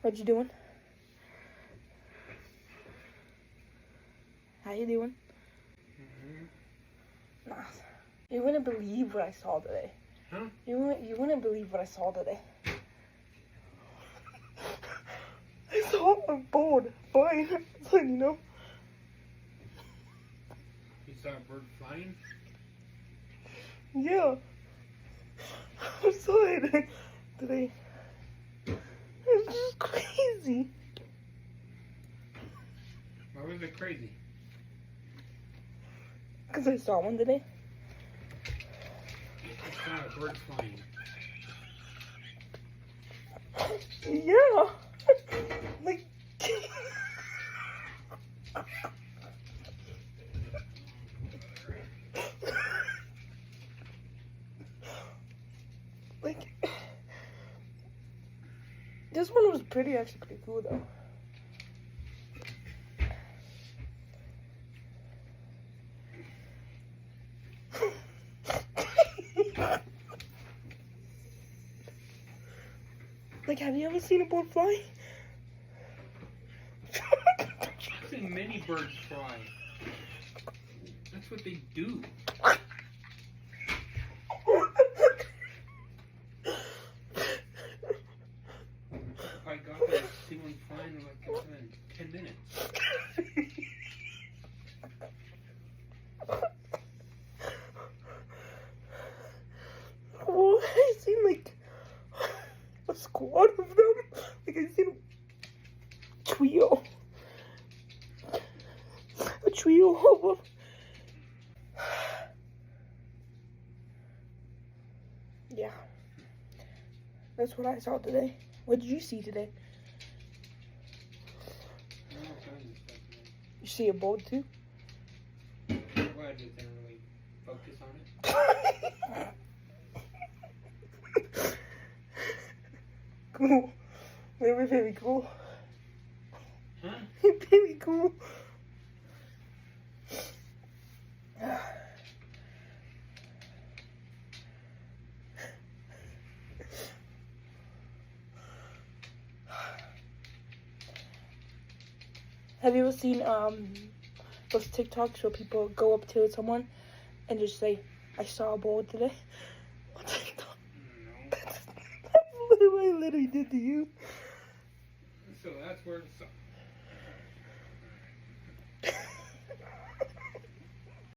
What you doing? How you doing? Nah. You wouldn't believe what I saw today. Huh? You wouldn't believe what I saw today. I saw a bird flying. It's like, You saw a bird flying? Yeah. I saw it today. It's just crazy. Why was it crazy? Because I saw one today. You saw a bird flying. Yeah. Like. Like. This one was actually pretty cool though. Like, have you ever seen a bird fly? I've seen many birds fly. That's what they do. If I got there, I'd see one flying in like 10 minutes. Well, I seen like a squad of them. Like I seen a trio of them. Yeah, that's what I saw today. What did you see today? All kinds of stuff, man. You see a boat too? Well, I just didn't really focus on it. Cool. They were very cool. Huh? Very cool. Have you ever seen those TikToks where people go up to someone and just say, "I saw a boat today"? What TikTok? No. That's what I literally did to you. So that's where